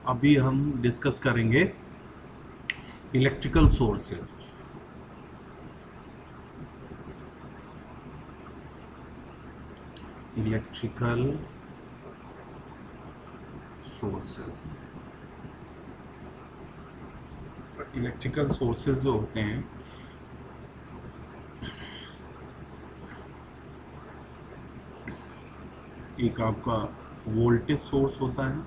अभी हम डिस्कस करेंगे electrical sources. Electrical sources, electrical sources जो होते हैं एक आपका वोल्टेज सोर्स होता है,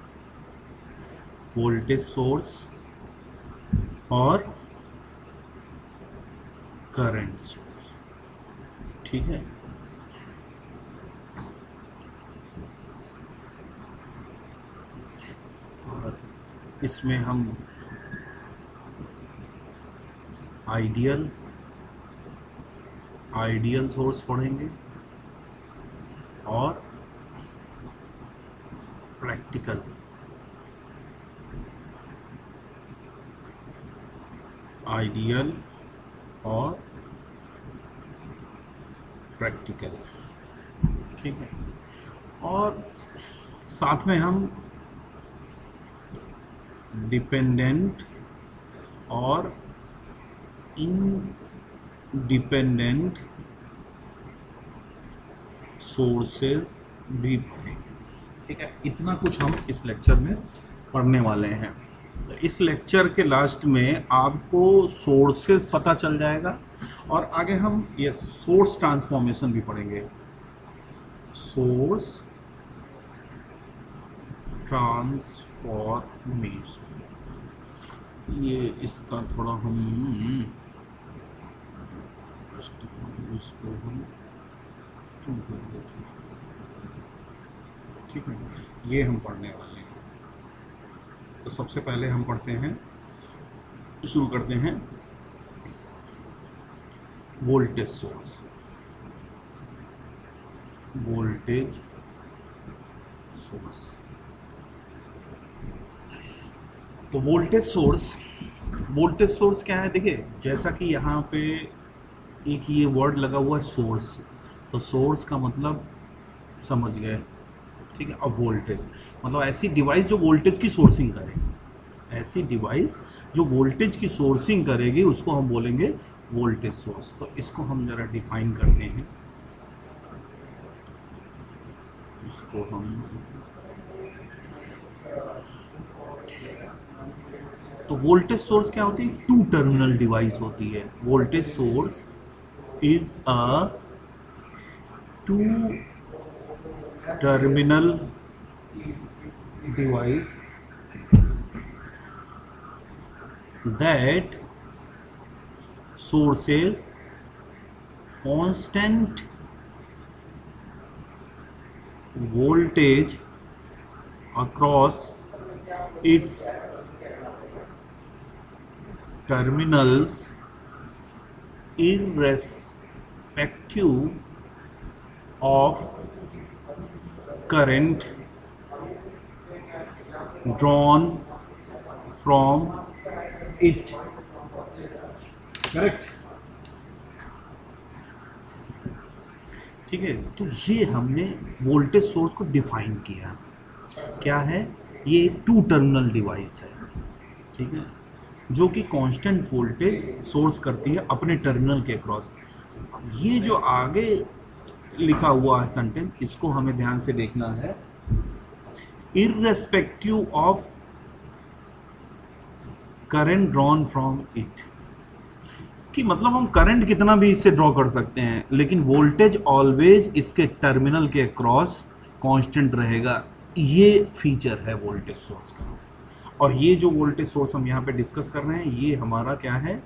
वोल्टेज सोर्स और करंट सोर्स। ठीक है, और इसमें हम आइडियल सोर्स पढ़ेंगे और प्रैक्टिकल आइडियल और प्रैक्टिकल। ठीक है, और साथ में हम डिपेंडेंट और इंडिपेंडेंट सोर्सेज भी पढ़ेंगे। ठीक है, इतना कुछ हम इस लेक्चर में पढ़ने वाले हैं। तो इस लेक्चर के लास्ट में आपको सोर्सेज पता चल जाएगा और आगे हम सोर्स ट्रांसफॉर्मेशन भी पढ़ेंगे। सोर्स ट्रांसफॉर्मेशन, ये इसका थोड़ा हम इसको हम क्यों कर देते हैं। ठीक है, ये हम पढ़ने वाले हैं। तो सबसे पहले हम पढ़ते हैं, शुरू करते हैं वोल्टेज सोर्स। वोल्टेज सोर्स, तो वोल्टेज सोर्स क्या है? देखिए, जैसा कि यहाँ पे एक ये वर्ड लगा हुआ है सोर्स, तो सोर्स का मतलब समझ गए। ठीक है, अब वोल्टेज मतलब ऐसी डिवाइस जो वोल्टेज की सोर्सिंग करे, ऐसी डिवाइस जो वोल्टेज की सोर्सिंग करेगी उसको हम बोलेंगे वोल्टेज सोर्स। तो इसको हम जरा डिफाइन करते हैं। इसको हम, तो वोल्टेज सोर्स क्या होती है? टू टर्मिनल डिवाइस होती है। Voltage source is a two terminal device that sources constant voltage across its terminals irrespective of current drawn from it। Correct. ठीक है, तो ये हमने वोल्टेज सोर्स को डिफाइन किया। क्या है? ये एक टू टर्मिनल डिवाइस है। ठीक है, जो कि कांस्टेंट वोल्टेज सोर्स करती है अपने टर्मिनल के अक्रॉस। ये जो आगे लिखा हुआ है सेंटेंस, इसको हमें ध्यान से देखना है। Irrespective of current drawn from it, कि मतलब हम करंट कितना भी इससे ड्रॉ कर सकते हैं, लेकिन वोल्टेज ऑलवेज इसके टर्मिनल के अक्रॉस कांस्टेंट रहेगा। ये फीचर है वोल्टेज सोर्स का। और ये जो वोल्टेज सोर्स हम यहाँ पे डिस्कस कर रहे हैं, ये हमारा क्या है?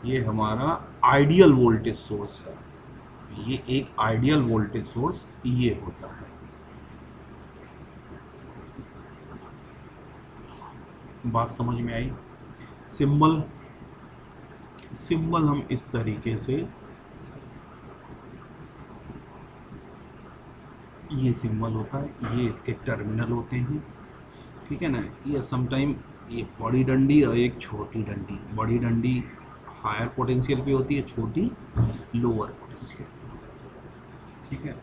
ये हमारा आइडियल वोल्टेज सोर्स है। ये एक आइडियल वोल्टेज सोर्स ये होता है। बात समझ में आई? सिंबल हम इस तरीके से, ये सिंबल होता है, ये इसके टर्मिनल होते हैं। ठीक है ना? ये समटाइम ये बड़ी डंडी और एक छोटी डंडी, बड़ी डंडी हायर पोटेंशियल पे होती है, छोटी लोअर पोटेंशियल। ठीक है,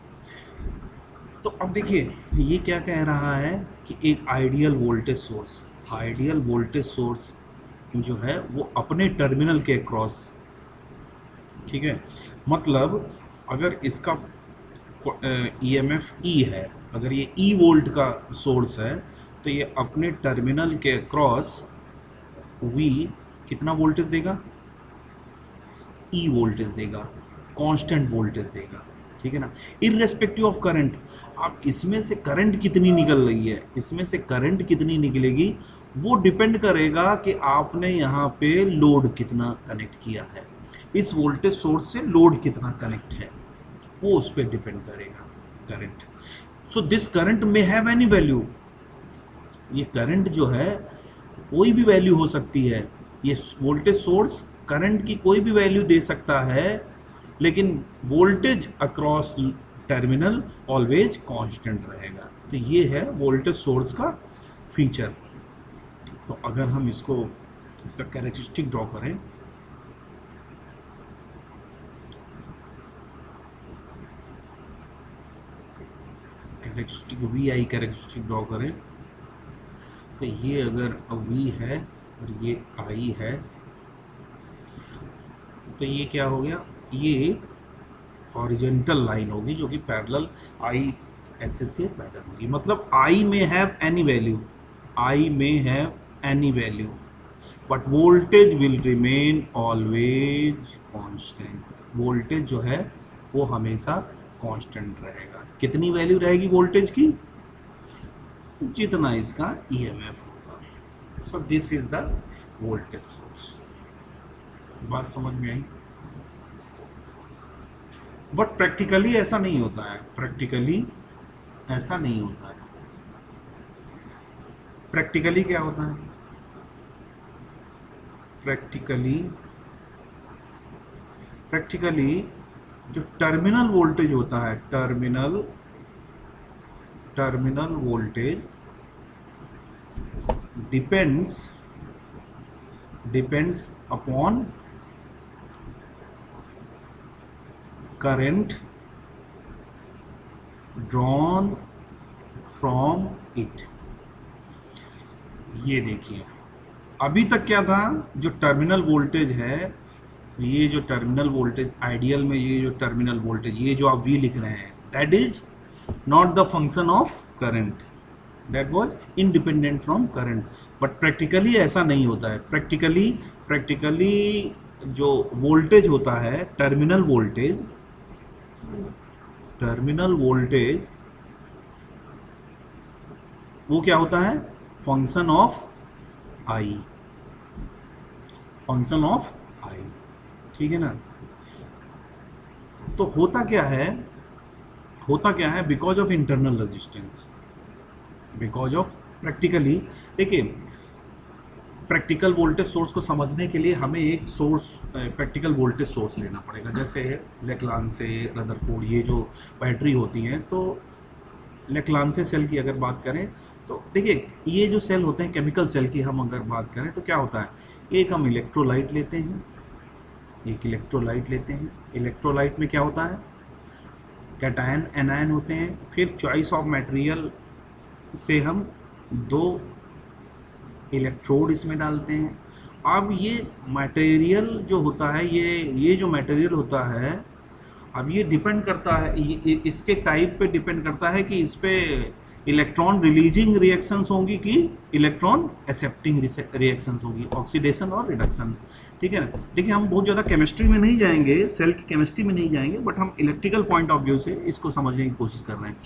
तो अब देखिए ये क्या कह रहा है कि एक ideal voltage source, ideal voltage source जो है वो अपने टर्मिनल के अक्रॉस, ठीक है, मतलब अगर इसका ईएमएफ ई है, अगर ये ई वोल्ट का सोर्स है तो ये अपने टर्मिनल के अक्रॉस वी कितना वोल्टेज देगा, ई वोल्टेज देगा, कांस्टेंट वोल्टेज देगा, ठीक है ना, इररेस्पेक्टिव ऑफ करंट। अब इसमें से करंट कितनी निकल रही है, इसमें से करंट कितनी निकलेगी वो डिपेंड करेगा कि आपने यहाँ पे लोड कितना कनेक्ट किया है, इस वोल्टेज सोर्स से लोड कितना कनेक्ट है, वो उस पर डिपेंड करेगा current. So this current may have any value, ये करंट जो है कोई भी वैल्यू हो सकती है, ये वोल्टेज सोर्स करंट की कोई भी वैल्यू दे सकता है, लेकिन voltage across terminal always constant रहेगा। तो ये है वोल्टेज सोर्स का फीचर। तो अगर हम इसका कैरेक्टरिस्टिक ड्रॉ करें, characteristic V I characteristic draw करें, तो ये अगर वी है और ये आई है तो ये क्या हो गया, ये एक हॉरिजॉन्टल लाइन होगी जो कि पैरेलल आई एक्सिस के पैरेलल होगी। मतलब आई में हैव एनी वैल्यू, आई में have any value, but voltage will remain always constant. Voltage जो है वो हमेशा कांस्टेंट रहेगा। कितनी वैल्यू रहेगी वोल्टेज की, जितना इसका ईएमएफ होगा। सो this is the voltage source. बात समझ में आई? बट प्रैक्टिकली ऐसा नहीं होता है, प्रैक्टिकली ऐसा नहीं होता है। प्रैक्टिकली क्या होता है, प्रैक्टिकली जो टर्मिनल वोल्टेज होता है, terminal voltage depends upon current drawn from it। ये देखिए अभी तक क्या था, जो टर्मिनल वोल्टेज है, ये जो टर्मिनल वोल्टेज आइडियल में, ये जो टर्मिनल वोल्टेज, ये जो आप V लिख रहे हैं, that is not the function of current, that was independent from current. But practically ऐसा नहीं होता है। प्रैक्टिकली जो वोल्टेज होता है, टर्मिनल वोल्टेज वो क्या होता है, फंक्शन ऑफ आई, ठीक है ना। तो होता क्या है, because of internal resistance, because of practically, देखिए प्रैक्टिकल वोल्टेज सोर्स को समझने के लिए हमें एक प्रैक्टिकल वोल्टेज सोर्स लेना पड़ेगा। जैसे लेक्लांसे, रदरफोर्ड, ये जो बैटरी होती हैं, तो लेक्लांसे सेल की अगर बात करें तो देखिए ये जो सेल होते हैं केमिकल सेल की हम अगर बात करें तो क्या होता है, एक हम इलेक्ट्रोलाइट लेते हैं, इलेक्ट्रोलाइट में क्या होता है, कैटायन एनायन होते हैं। फिर चॉइस ऑफ मटेरियल से हम 2 इलेक्ट्रोड इसमें डालते हैं। अब ये मटेरियल जो होता है, ये जो मटेरियल होता है, अब ये डिपेंड करता है, इसके टाइप पे डिपेंड करता है कि इस पे इलेक्ट्रॉन रिलीजिंग रिएक्शंस होंगी कि इलेक्ट्रॉन एक्सेप्टिंग रिएक्शंस होगी, ऑक्सीडेशन और रिडक्शन, ठीक है ना। देखिए हम बहुत ज़्यादा केमिस्ट्री में नहीं जाएंगे, सेल की केमिस्ट्री में नहीं जाएंगे, बट हम इलेक्ट्रिकल पॉइंट ऑफ व्यू से इसको समझने की कोशिश कर रहे हैं।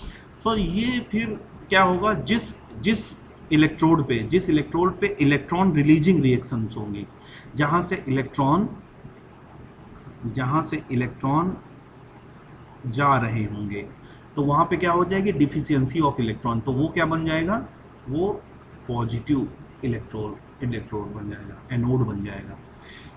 सो ये फिर क्या होगा, जिस इलेक्ट्रोड पे इलेक्ट्रॉन रिलीजिंग रिएक्शंस होंगी, जहाँ से इलेक्ट्रॉन जा रहे होंगे, तो वहाँ पे क्या हो जाएगी, डिफिशियंसी ऑफ इलेक्ट्रॉन। तो वो क्या बन जाएगा, वो पॉजिटिव इलेक्ट्रोड बन जाएगा, एनोड बन जाएगा,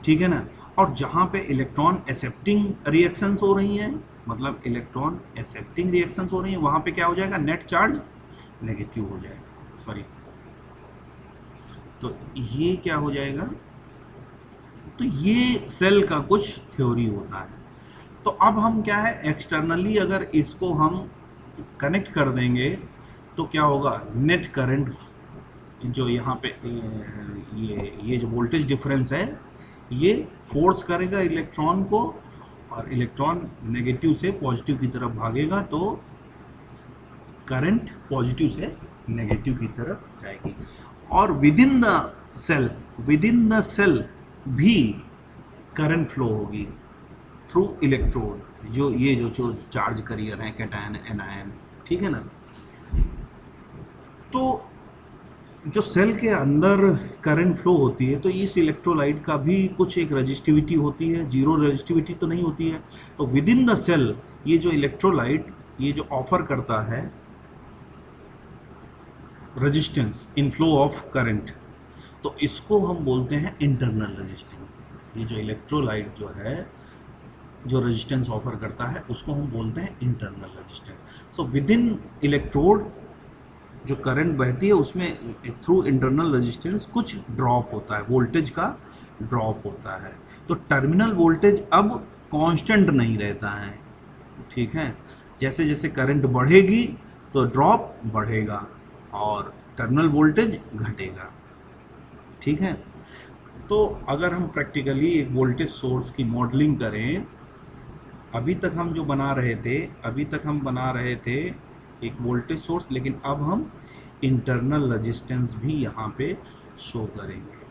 ठीक है ना। और जहाँ पे इलेक्ट्रॉन एक्सेप्टिंग रिएक्शंस हो रही हैं, मतलब इलेक्ट्रॉन एक्सेप्टिंग रिएक्शंस हो रही हैं, वहाँ पे क्या हो जाएगा, नेट चार्ज नेगेटिव हो जाएगा, सॉरी। तो ये क्या हो जाएगा, तो ये सेल का कुछ थ्योरी होता है। तो अब हम क्या है, एक्सटर्नली अगर इसको हम कनेक्ट कर देंगे तो क्या होगा, नेट करंट जो यहाँ पे ये जो वोल्टेज डिफरेंस है ये फोर्स करेगा इलेक्ट्रॉन को, और इलेक्ट्रॉन नेगेटिव से पॉजिटिव की तरफ भागेगा तो करंट पॉजिटिव से नेगेटिव की तरफ जाएगी। और विद इन द सेल भी करंट फ्लो होगी थ्रू इलेक्ट्रोड, जो चार्ज करियर है, कैटायन एनायन, ठीक है ना। तो जो सेल के अंदर करंट फ्लो होती है तो इस इलेक्ट्रोलाइट का भी कुछ एक रजिस्टिविटी होती है, जीरो रजिस्टिविटी तो नहीं होती है। तो विद इन द सेल ये जो इलेक्ट्रोलाइट ये जो ऑफर करता है resistance in flow of current, तो इसको हम बोलते हैं इंटरनल रेजिस्टेंस। ये जो इलेक्ट्रोलाइट जो है जो रेजिस्टेंस ऑफर करता है उसको हम बोलते हैं internal resistance. So with in electrode जो करंट बहती है उसमें थ्रू इंटरनल रेजिस्टेंस कुछ ड्रॉप होता है, वोल्टेज का ड्रॉप होता है। तो टर्मिनल वोल्टेज अब कांस्टेंट नहीं रहता है, ठीक है। जैसे जैसे करंट बढ़ेगी तो ड्रॉप बढ़ेगा और टर्मिनल वोल्टेज घटेगा, ठीक है। तो अगर हम प्रैक्टिकली एक वोल्टेज सोर्स की मॉडलिंग करें, अभी तक हम बना रहे थे एक वोल्टेज सोर्स, लेकिन अब हम इंटरनल रेजिस्टेंस भी यहाँ पे शो करेंगे।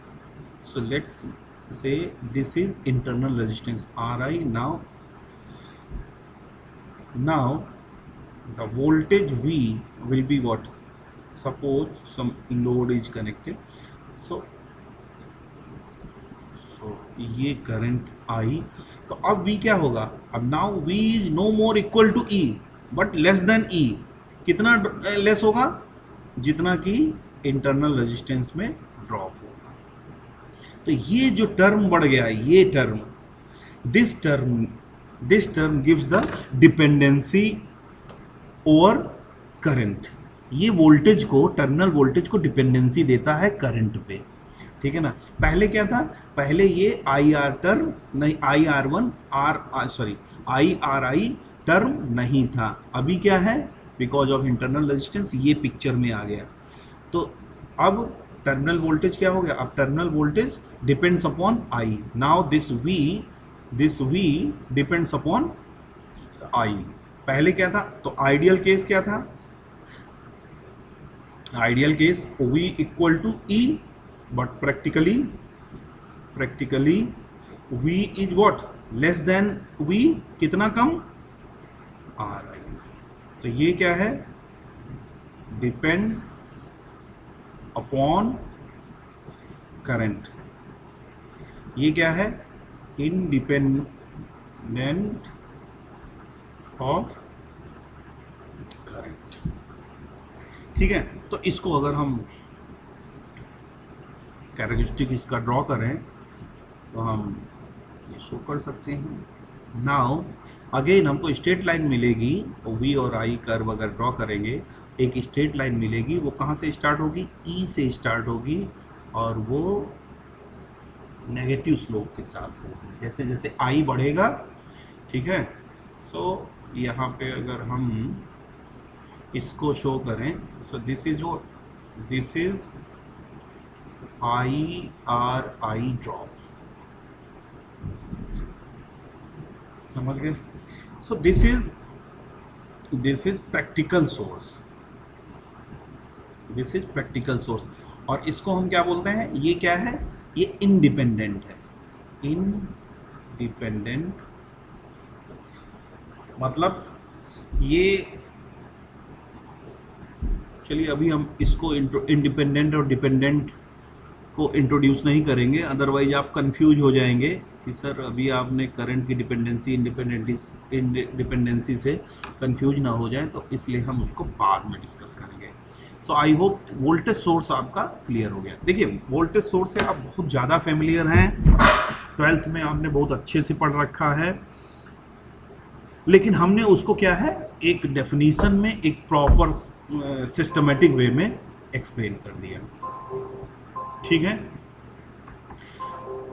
So let's say this is internal resistance Ri। now the voltage V will be what? Suppose some load is connected, so ये करंट आई, तो अब V क्या होगा? अब now V is no more equal to E but less than E। कितना less होगा? जितना कि इंटरनल रेजिस्टेंस में ड्रॉप होगा। तो ये जो टर्म बढ़ गया, ये term, this term gives the dependency over current. ये वोल्टेज को, टर्मिनल वोल्टेज को डिपेंडेंसी देता है करंट पे, ठीक है ना। पहले क्या था? पहले ये आई आर टर्म नहीं, आई आर आई टर्म नहीं था। अभी क्या है? बिकॉज ऑफ इंटरनल रेजिस्टेंस ये पिक्चर में आ गया। तो अब टर्मिनल वोल्टेज क्या हो गया? अब terminal voltage depends upon I. Now this V depends upon I. पहले क्या था? तो आइडियल केस क्या था? Ideal case V equal to E, but practically V is what? Less than V, कितना कम? Ri। तो ये क्या है? Depends upon current. ये क्या है? इंडिपेंडेंट ऑफ करंट, ठीक है। तो इसको अगर हम कैरेक्टरिस्टिक इसका ड्रॉ करें तो हम ये शो कर सकते हैं। नाउ अगेन हमको स्ट्रेट लाइन मिलेगी, V और I कर्व अगर ड्रॉ करेंगे, एक स्ट्रेट लाइन मिलेगी। वो कहाँ से स्टार्ट होगी? E से स्टार्ट होगी और वो नेगेटिव स्लोप के साथ होगी जैसे जैसे I बढ़ेगा, ठीक है। सो यहाँ पे अगर हम इसको शो करें, सो दिस इज I ड्रॉप, समझ गए? So this is practical source, और इसको हम क्या बोलते हैं? ये क्या है? ये इंडिपेंडेंट है। इंडिपेंडेंट मतलब ये, चलिए अभी हम इसको इंडिपेंडेंट और डिपेंडेंट को इंट्रोड्यूस नहीं करेंगे, अदरवाइज आप कंफ्यूज हो जाएंगे कि सर अभी आपने करंट की डिपेंडेंसी इंडिपेंडेंसी से कंफ्यूज ना हो जाए, तो इसलिए हम उसको बाद में डिस्कस करेंगे। सो आई होप वोल्टेज सोर्स आपका क्लियर हो गया। देखिए वोल्टेज सोर्स से आप बहुत ज़्यादा फेमिलियर हैं, 12th में आपने बहुत अच्छे से पढ़ रखा है, लेकिन हमने उसको क्या है, एक डेफिनीशन में, एक प्रॉपर सिस्टमेटिक वे में एक्सप्लेन कर दिया, ठीक है।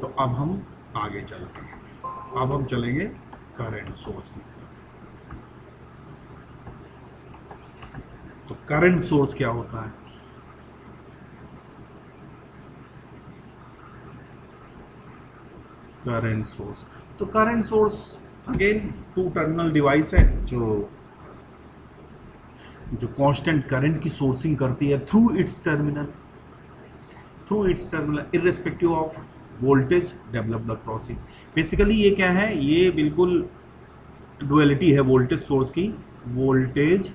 तो अब हम आगे चलते हैं, अब हम चलेंगे करंट सोर्स की तरफ। तो करंट सोर्स क्या होता है? करंट सोर्स, तो current source again two terminal device है जो कांस्टेंट करंट की सोर्सिंग करती है through its terminal irrespective of voltage developed across it. Basically ये क्या है, ये बिल्कुल डुअलिटी है वोल्टेज सोर्स की, voltage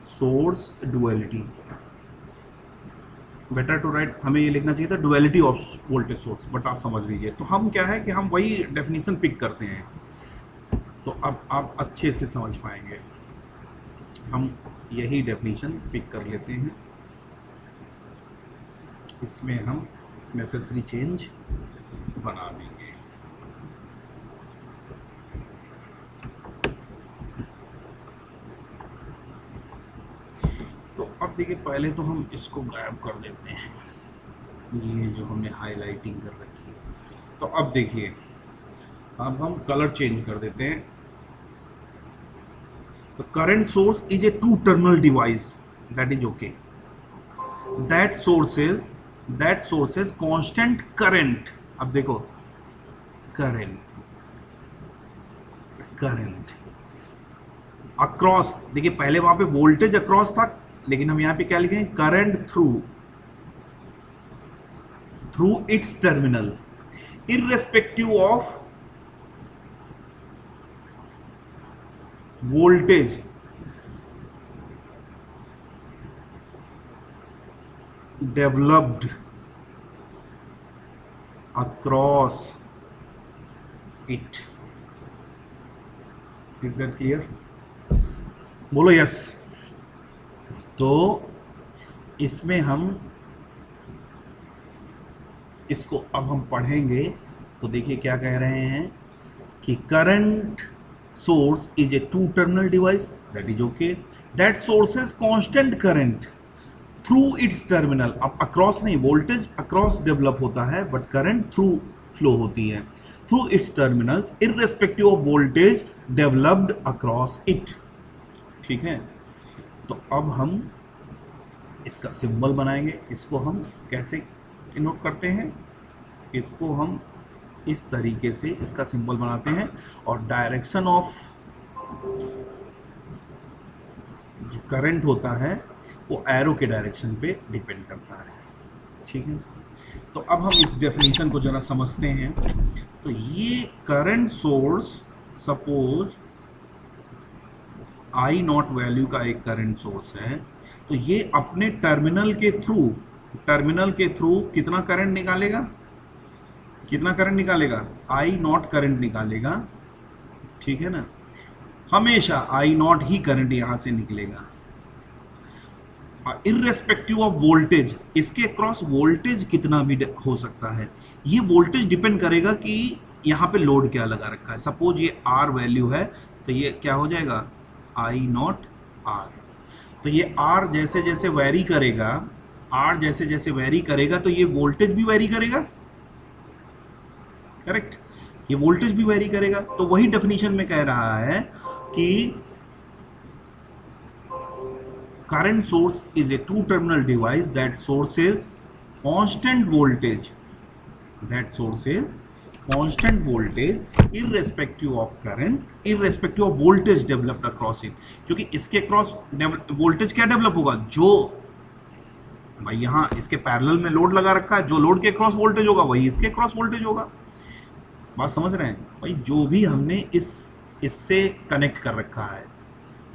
source duality. Better to write, हमें ये लिखना चाहिए था duality of voltage source, but आप समझ लीजिए। तो हम क्या है कि हम वही डेफिनेशन पिक करते हैं, तो अब आप अच्छे से समझ पाएंगे। हम यही डेफिनेशन पिक कर लेते हैं, इसमें हम नेसेसरी चेंज बना देंगे। तो अब देखिए, पहले तो हम इसको गायब कर देते हैं, ये जो हमने हाईलाइटिंग कर रखी है। तो अब देखिए, अब हम कलर चेंज कर देते हैं। तो current source is a two terminal device, that is okay, that sources constant current. अब देखो, करंट अक्रॉस, देखिए पहले वहां पे वोल्टेज अक्रॉस था, लेकिन हम यहां पे क्या लिखेंगे, current through its terminal irrespective of voltage developed across it. Is that clear? बोलो यस। तो इसमें हम इसको अब हम पढ़ेंगे, तो देखिए क्या कह रहे हैं कि current source is a two terminal device, that is okay, that sources constant current through its terminal. अब अक्रॉस नहीं, वोल्टेज अक्रॉस डेवलप होता है, बट करंट थ्रू फ्लो होती है, through its terminals irrespective of voltage developed across it. ठीक है, तो अब हम इसका सिंबल बनाएंगे। इसको हम कैसे नोट करते हैं, इसको हम इस तरीके से इसका सिंबल बनाते हैं, और डायरेक्शन ऑफ जो करंट होता है वो एरो के डायरेक्शन पे डिपेंड करता है। ठीक है, तो अब हम इस डेफिनेशन को जरा समझते हैं। तो ये current source, suppose I not value का एक करंट सोर्स है, तो ये अपने टर्मिनल के थ्रू कितना करंट निकालेगा, आई नॉट करंट निकालेगा। ठीक है ना, हमेशा आई नॉट ही करंट यहां से निकलेगा, इररेस्पेक्टिव ऑफ वोल्टेज। इसके अक्रॉस वोल्टेज कितना भी हो सकता है, ये वोल्टेज डिपेंड करेगा कि यहाँ पे लोड क्या लगा रखा है। सपोज ये आर वैल्यू है, तो ये क्या हो जाएगा, आई नॉट आर। तो ये आर जैसे जैसे वेरी करेगा, तो ये वोल्टेज भी वेरी करेगा, करेक्ट, ये वोल्टेज भी वेरी करेगा। तो वही डेफिनेशन में कह रहा है कि current source is a two terminal device that sources constant voltage irrespective of voltage developed across it। क्योंकि इसके क्रॉस वोल्टेज क्या डेवलप होगा, जो भाई यहाँ इसके पैरेलल में लोड लगा रखा है, जो लोड के क्रॉस वोल्टेज होगा वही इसके क्रॉस वोल्टेज होगा। बात समझ रहे हैं भाई, जो भी हमने इससे कनेक्ट कर रखा है,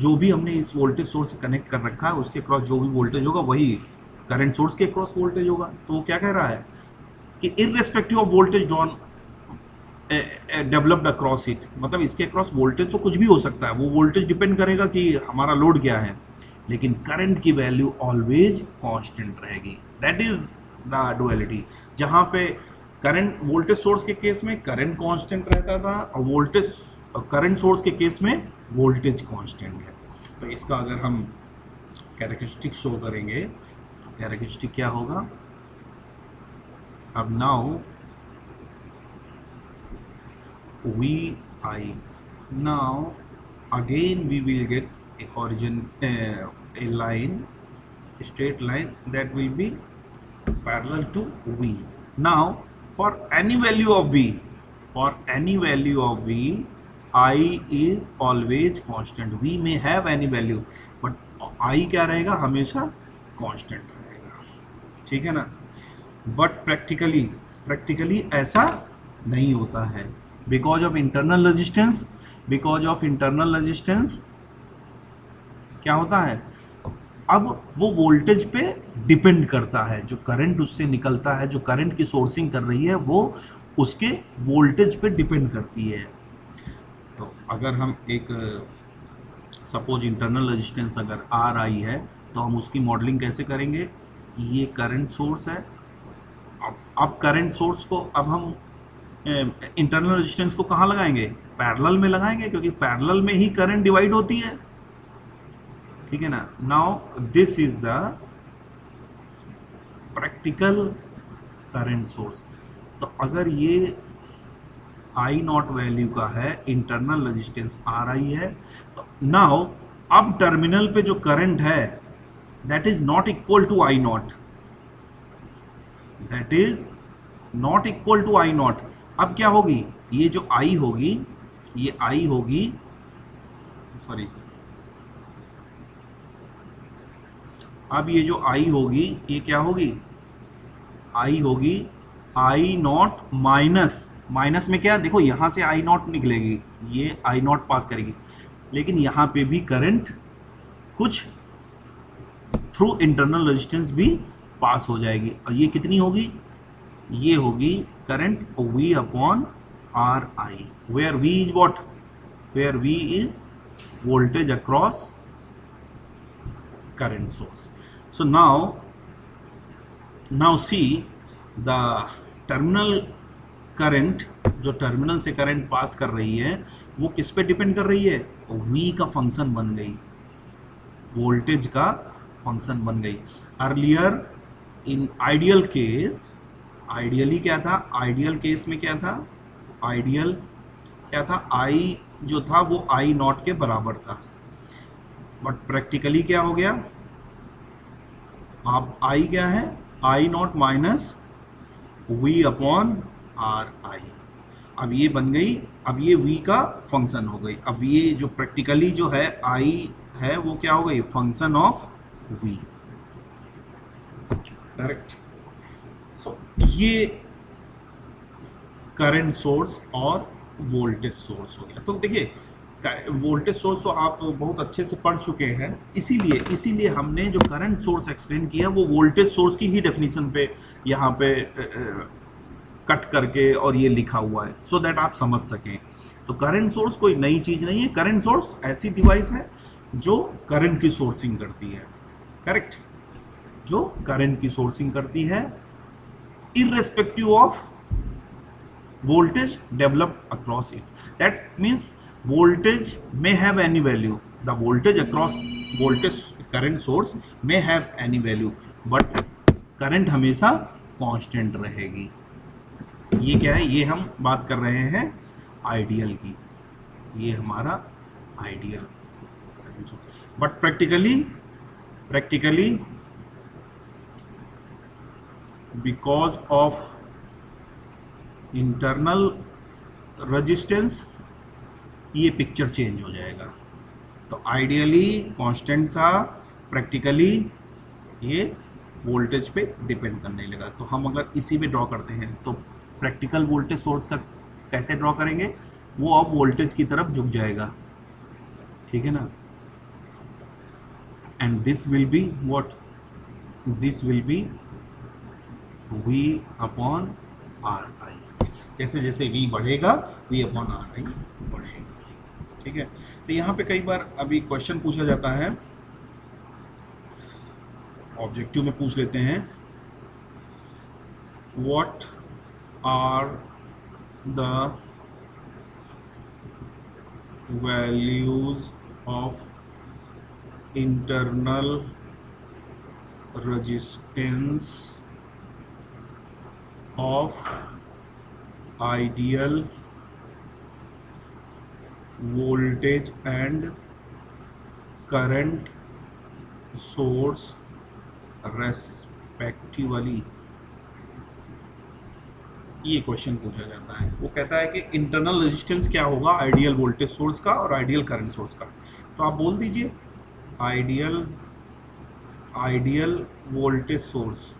जो भी हमने इस वोल्टेज सोर्स से कनेक्ट कर रखा है, उसके क्रॉस जो भी वोल्टेज होगा वही करंट सोर्स के क्रॉस वोल्टेज होगा। तो वो क्या कह रहा है कि irrespective of voltage drawn developed across it, मतलब इसके क्रॉस वोल्टेज तो कुछ भी हो सकता है, वो वोल्टेज डिपेंड करेगा कि हमारा लोड क्या है, लेकिन करंट की वैल्यू ऑलवेज कांस्टेंट रहेगी। दैट इज द डुअलिटी, जहां पे करंट वोल्टेज सोर्स के केस में करंट कांस्टेंट रहता था, और करंट सोर्स के केस में वोल्टेज कांस्टेंट है। तो इसका अगर हम कैरेक्टरिस्टिक शो करेंगे, तो कैरेक्टरिस्टिक क्या होगा, अब now now again we will get a a line, a straight line that will be parallel to V. Now for any value of v, for any value of v, I is always constant. v may have any value but I क्या रहेगा, हमेशा constant रहेगा, ठीक है ना. But practically ऐसा नहीं होता है, बिकॉज ऑफ इंटरनल रेजिस्टेंस क्या होता है, अब वो वोल्टेज पे डिपेंड करता है. जो करंट उससे निकलता है, जो करंट की सोर्सिंग कर रही है, वो उसके वोल्टेज पे डिपेंड करती है. तो अगर हम एक सपोज इंटरनल रेजिस्टेंस अगर आर आई है, तो हम उसकी मॉडलिंग कैसे करेंगे. ये करंट सोर्स है. अब करंट सोर्स को अब हम इंटरनल रेजिस्टेंस को कहाँ लगाएंगे, पैरेलल में लगाएंगे, क्योंकि पैरेलल में ही करंट डिवाइड होती है, ठीक है ना. Now this is the practical current source. तो अगर ये आई नॉट वैल्यू का है, इंटरनल रेजिस्टेंस आर आई है, तो नाउ अब टर्मिनल पे जो करंट है that is not equal to I not, that is not equal to I not. अब क्या होगी, ये जो आई होगी, ये आई होगी, सॉरी, अब ये जो आई होगी, ये क्या होगी, आई होगी आई नॉट माइनस में क्या, देखो यहां से आई नॉट निकलेगी, ये आई नॉट पास करेगी, लेकिन यहां पे भी करंट कुछ थ्रू इंटरनल रेजिस्टेंस भी पास हो जाएगी. और ये कितनी होगी, ये होगी current V upon R I, where V is what, where V is voltage across current source. So now see the terminal current, जो टर्मिनल से करंट पास कर रही है, वो किस पे डिपेंड कर रही है, V का फंक्शन बन गई, वोल्टेज का फंक्शन बन गई. Earlier in ideal case, ideally क्या था, आइडियल केस में क्या था, आइडियल क्या था, आई जो था वो आई नॉट के बराबर था. बट प्रैक्टिकली क्या हो गया, अब आई क्या है, I naught minus V upon R I. अब ये बन गई, अब ये v का फंक्शन हो गई. अब ये जो प्रैक्टिकली जो है i है, वो क्या हो गई, फंक्शन ऑफ v, करेक्ट. सो ये करंट सोर्स और वोल्टेज सोर्स हो गया. तो देखिए वोल्टेज सोर्स तो आप बहुत अच्छे से पढ़ चुके हैं, इसीलिए हमने जो करंट सोर्स एक्सप्लेन किया वो वोल्टेज सोर्स की ही डेफिनेशन पे यहाँ पे कट करके और ये लिखा हुआ है, सो दैट आप समझ सकें. तो करंट सोर्स कोई नई चीज नहीं है. करंट सोर्स ऐसी डिवाइस है जो करंट की सोर्सिंग करती है, करेक्ट, जो करंट की सोर्सिंग करती है irrespective of voltage developed across it. That means voltage may have any value, the voltage across voltage current source may have any value, but current हमेशा constant रहेगी. ये क्या है, ये हम बात कर रहे हैं आइडियल की, ये हमारा ideal current source. But practically because of internal resistance ये पिक्चर चेंज हो जाएगा. तो आइडियली कांस्टेंट था, प्रैक्टिकली ये वोल्टेज पे डिपेंड करने लगा. तो हम अगर इसी में ड्रॉ करते हैं तो प्रैक्टिकल वोल्टेज सोर्स का कैसे ड्रॉ करेंगे, वो अब वोल्टेज की तरफ झुक जाएगा, ठीक है ना. And this will be what, this will be V upon R आई. जैसे जैसे V बढ़ेगा V अपॉन आर आई बढ़ेगा, ठीक है. तो यहाँ पे कई बार अभी क्वेश्चन पूछा जाता है, ऑब्जेक्टिव में पूछ लेते हैं, what are the values of internal resistance of ideal voltage and current source respectively. ये क्वेश्चन पूछा जाता है। वो कहता है कि इंटरनल रेजिस्टेंस क्या होगा आइडियल वोल्टेज सोर्स का और आइडियल करंट सोर्स का। तो आप बोल दीजिए आइडियल आइडियल वोल्टेज सोर्स।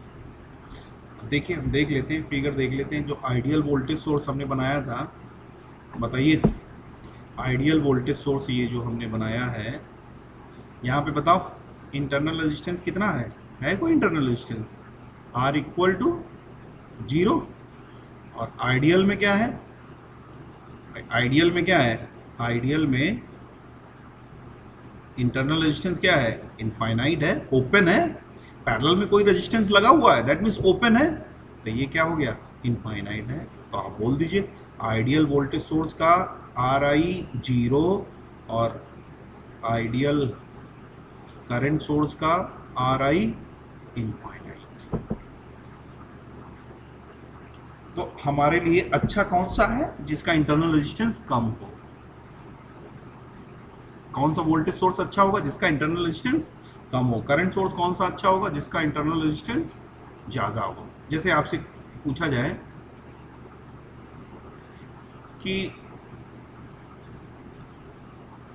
देखिए हम देख लेते हैं, फिगर देख लेते हैं। जो आइडियल वोल्टेज सोर्स हमने बनाया था, बताइए आइडियल वोल्टेज सोर्स ये जो हमने बनाया है, यहाँ पे बताओ इंटरनल रेजिस्टेंस कितना है कोई internal resistance? R equal to 0। और आइडियल में क्या है? आइडियल में क्या है? आइडियल में इंटरनल रेजिस्टेंस क्या है? इनफाइनाइट है, ओपन है। पैरेलल में कोई रेजिस्टेंस लगा हुआ है, दैट मीन्स ओपन है। तो ये क्या हो गया? इनफाइनाइट है। तो आप बोल दीजिए आइडियल वोल्टेज सोर्स का आर आई 0 और आइडियल करंट सोर्स का आर आई इनफाइनाइट। तो हमारे लिए अच्छा कौन सा है? जिसका इंटरनल रेजिस्टेंस कम हो। कौन सा वोल्टेज सोर्स अच्छा होगा? जिसका इंटरनल रेजिस्टेंस कम हो। करंट सोर्स कौन सा अच्छा होगा? जिसका इंटरनल रेजिस्टेंस ज्यादा हो। जैसे आपसे पूछा जाए कि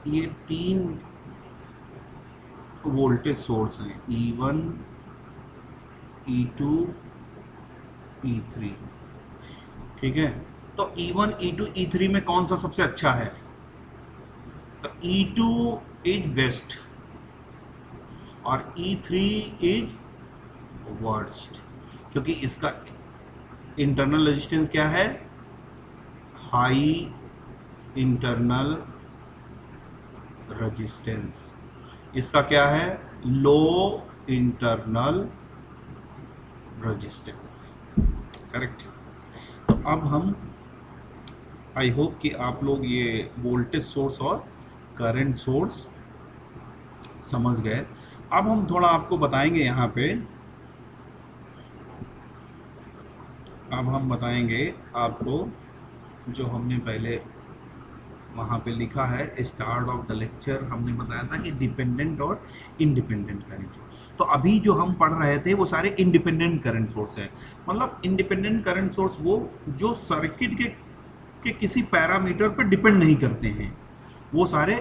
ये 3 वोल्टेज सोर्स हैं, E1 E2 E3, ठीक है। तो E1 E2 E3 में कौन सा सबसे अच्छा है? तो E2 इज बेस्ट और E3 इज वर्स्ट, क्योंकि इसका इंटरनल रेजिस्टेंस क्या है? High internal resistance. इसका क्या है? लो इंटरनल रेजिस्टेंस। करेक्ट। तो अब हम आई होप कि आप लोग ये वोल्टेज सोर्स और करंट सोर्स समझ गए। अब हम थोड़ा आपको बताएंगे यहाँ पे, अब हम बताएंगे आपको जो हमने पहले वहाँ पे लिखा है स्टार्ट ऑफ द लेक्चर। हमने बताया था कि डिपेंडेंट और इंडिपेंडेंट करंट सोर्स। तो अभी जो हम पढ़ रहे थे वो सारे इंडिपेंडेंट करंट सोर्स हैं। मतलब इंडिपेंडेंट करंट सोर्स वो जो सर्किट के किसी पैरामीटर पर डिपेंड नहीं करते हैं, वो सारे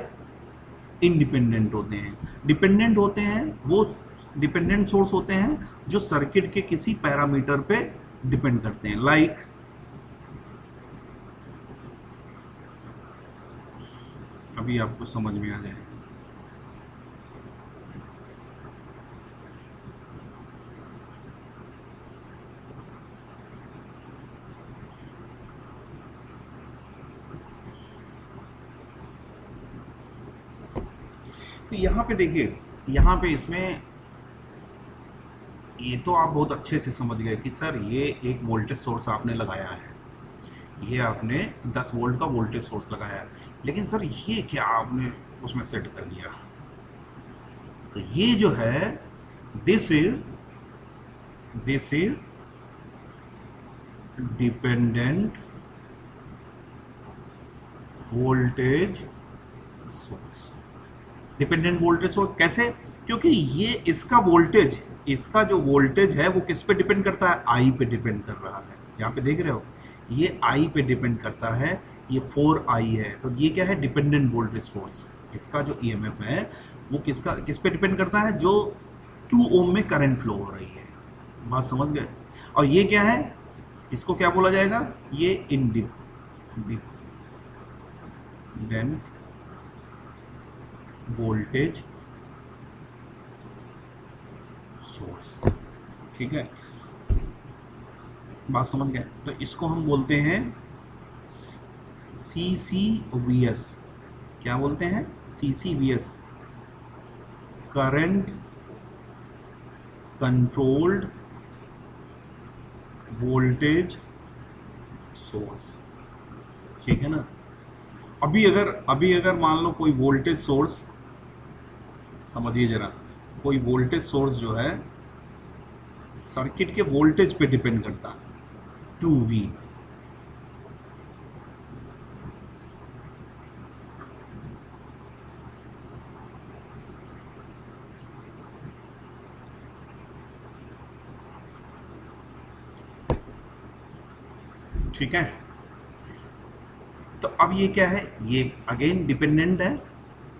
इंडिपेंडेंट होते हैं। डिपेंडेंट होते हैं वो डिपेंडेंट सोर्स होते हैं जो सर्किट के किसी पैरामीटर पे डिपेंड करते हैं। लाइक अभी आपको समझ में आ जाए, तो यहाँ पे देखिए, यहाँ पे इसमें ये तो आप बहुत अच्छे से समझ गए कि सर ये एक वोल्टेज सोर्स आपने लगाया है, ये आपने 10 वोल्ट का वोल्टेज सोर्स लगाया है, लेकिन सर ये क्या आपने उसमें सेट कर दिया? तो ये जो है this is dependent voltage source. Dependent voltage source कैसे? क्योंकि ये इसका जो वोल्टेज है वो किस पे डिपेंड करता है? आई पे डिपेंड कर रहा है। यहाँ पे देख रहे हो ये आई पे डिपेंड करता है, ये 4i है। तो ये क्या है? Dependent voltage source. इसका जो ईएमएफ है वो किस पे डिपेंड करता है? जो 2 ओम में करंट फ्लो हो रही है। बात समझ गए? और ये क्या है? इसको क्या बोला जाएगा? ये इंडिपेंडेंट वोल्टेज सोर्स। ठीक है, बात समझ गए? तो इसको हम बोलते हैं CCVS। क्या बोलते हैं? CCVS, current controlled voltage source. ठीक है ना? अभी अगर मान लो कोई वोल्टेज सोर्स, समझिए जरा, कोई वोल्टेज सोर्स जो है सर्किट के वोल्टेज पे डिपेंड करता, 2V। ठीक है। तो अब ये क्या है, ये अगेन डिपेंडेंट है,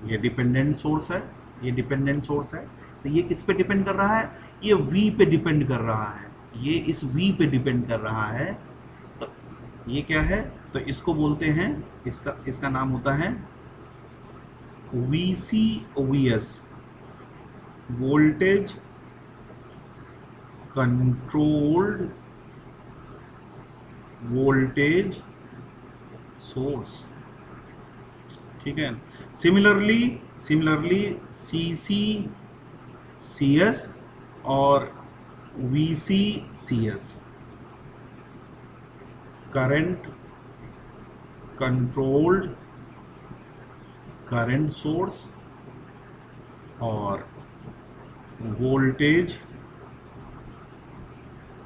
ये डिपेंडेंट सोर्स है, ये डिपेंडेंट सोर्स है। तो ये किस पे डिपेंड कर रहा है, ये V पे डिपेंड कर रहा है, ये इस V पे डिपेंड कर रहा है। तो ये क्या है, तो इसको बोलते हैं, इसका नाम होता है VCVS, voltage controlled voltage source. ठीक है। सिमिलरली CCCS और VCCS, current controlled current source और वोल्टेज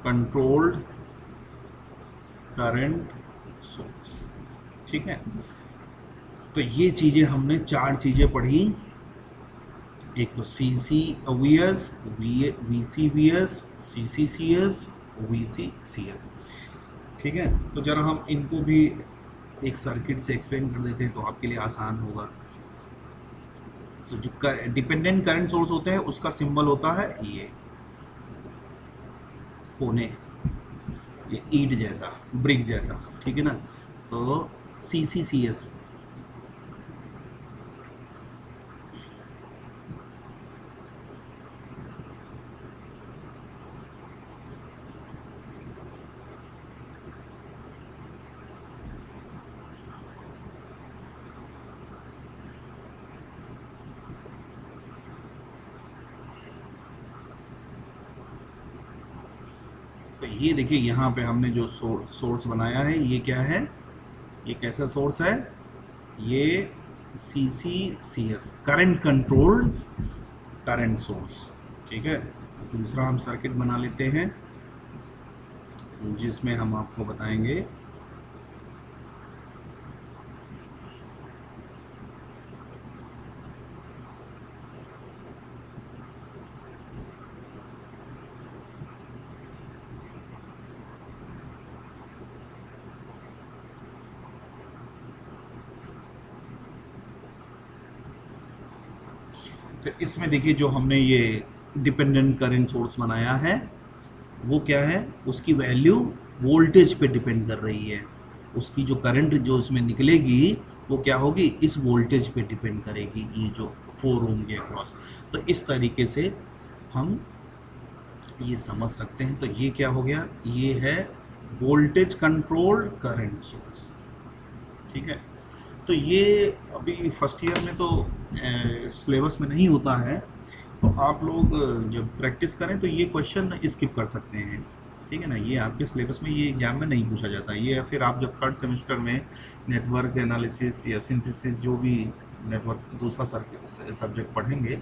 कंट्रोल्ड करंट सोर्स। ठीक है। तो ये चीजें हमने 4 चीजें पढ़ी, एक तो CCVS, VCVS, CCCS, VCCS। ठीक है। तो जरा हम इनको भी एक सर्किट से एक्सप्लेन कर देते हैं तो आपके लिए आसान होगा। तो जो डिपेंडेंट करंट सोर्स होते हैं उसका सिंबल होता है ये कोने, ये ईंट जैसा, ब्रिक जैसा। ठीक है ना। तो CCCS, तो ये देखिए यहाँ पे हमने जो सोर्स बनाया है ये क्या है, ये कैसा सोर्स है, ये CCCS, current controlled current source. ठीक है। दूसरा हम सर्किट बना लेते हैं जिसमें हम आपको बताएंगे तो इसमें देखिए जो हमने ये डिपेंडेंट करंट सोर्स बनाया है वो क्या है, उसकी वैल्यू वोल्टेज पे डिपेंड कर रही है। उसकी जो करंट जो इसमें निकलेगी वो क्या होगी, इस वोल्टेज पे डिपेंड करेगी, ये जो 4 ओम के अक्रॉस। तो इस तरीके से हम ये समझ सकते हैं। तो ये क्या हो गया, ये है वोल्टेज कंट्रोल्ड करंट सोर्स। ठीक है। तो ये अभी फर्स्ट ईयर में तो सिलेबस में नहीं होता है, तो आप लोग जब प्रैक्टिस करें तो ये क्वेश्चन स्किप कर सकते हैं। ठीक है ना। ये आपके सिलेबस में, ये एग्जाम में नहीं पूछा जाता। ये फिर आप जब 3rd सेमेस्टर में नेटवर्क एनालिसिस या सिंथेसिस जो भी नेटवर्क दूसरा सब्जेक्ट पढ़ेंगे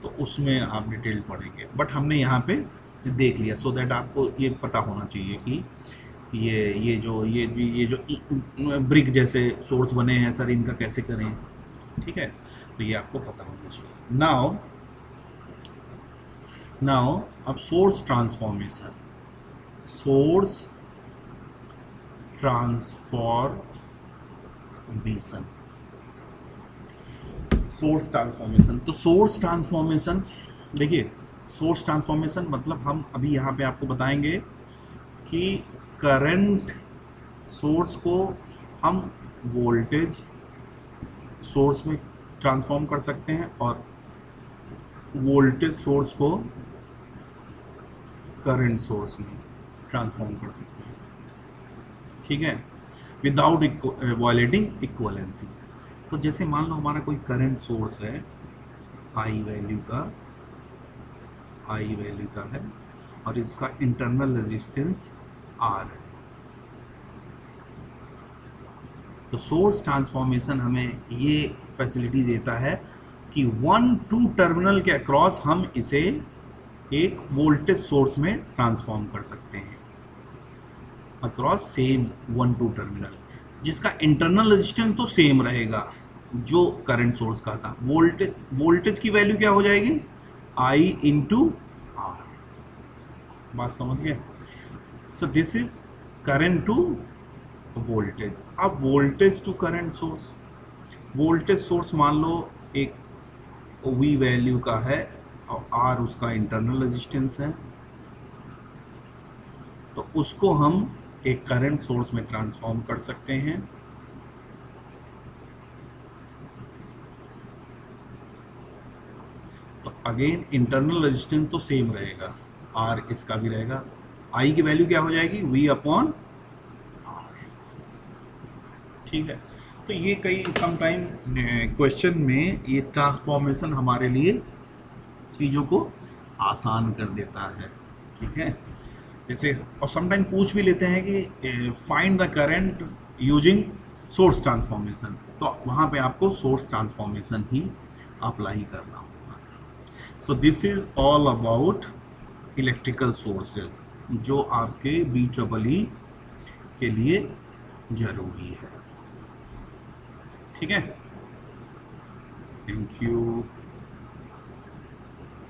तो उसमें आप डिटेल पढ़ेंगे। बट हमने यहाँ पे देख लिया सो दैट आपको ये पता होना चाहिए कि ये जो ब्रिक जैसे सोर्स बने हैं सर, इनका कैसे करें। ठीक है। तो ये आपको पता होना चाहिए। नाउ अब सोर्स ट्रांसफॉर्मेशन, सोर्स ट्रांसफॉर्मेशन। तो सोर्स ट्रांसफॉर्मेशन देखिए, सोर्स ट्रांसफॉर्मेशन मतलब हम अभी यहाँ पे आपको बताएंगे कि करंट सोर्स को हम वोल्टेज सोर्स में ट्रांसफॉर्म कर सकते हैं और वोल्टेज सोर्स को करंट सोर्स में ट्रांसफॉर्म कर सकते हैं। ठीक है। Without violating equivalency. तो जैसे मान लो हमारा कोई करंट सोर्स है आई वैल्यू का है और इसका इंटरनल रेजिस्टेंस R है। तो सोर्स ट्रांसफॉर्मेशन हमें ये फैसिलिटी देता है कि 1-2 टर्मिनल के अक्रॉस हम इसे एक वोल्टेज सोर्स में ट्रांसफॉर्म कर सकते हैं, अक्रॉस सेम 1-2 टर्मिनल, जिसका इंटरनल रेजिस्टेंस तो सेम रहेगा जो करंट सोर्स का था। वोल्टेज की वैल्यू क्या हो जाएगी, I इंटू R। बात समझ गए। So this is current to voltage. अब voltage to current source, voltage source मान लो एक V वैल्यू का है और R उसका इंटरनल रेजिस्टेंस है, तो उसको हम एक करंट सोर्स में ट्रांसफॉर्म कर सकते हैं। तो अगेन इंटरनल रेजिस्टेंस तो सेम रहेगा, R इसका भी रहेगा, I की वैल्यू क्या हो जाएगी V अपॉन R। ठीक है, तो ये कई समटाइम क्वेश्चन में ये ट्रांसफॉर्मेशन हमारे लिए चीज़ों को आसान कर देता है। ठीक है, जैसे और समटाइम पूछ भी लेते हैं कि find the current using source transformation, तो वहाँ पे आपको सोर्स ट्रांसफॉर्मेशन ही अप्लाई करना होगा। सो this is all about electrical sources जो आपके BEE के लिए जरूरी है। ठीक है, थैंक यू।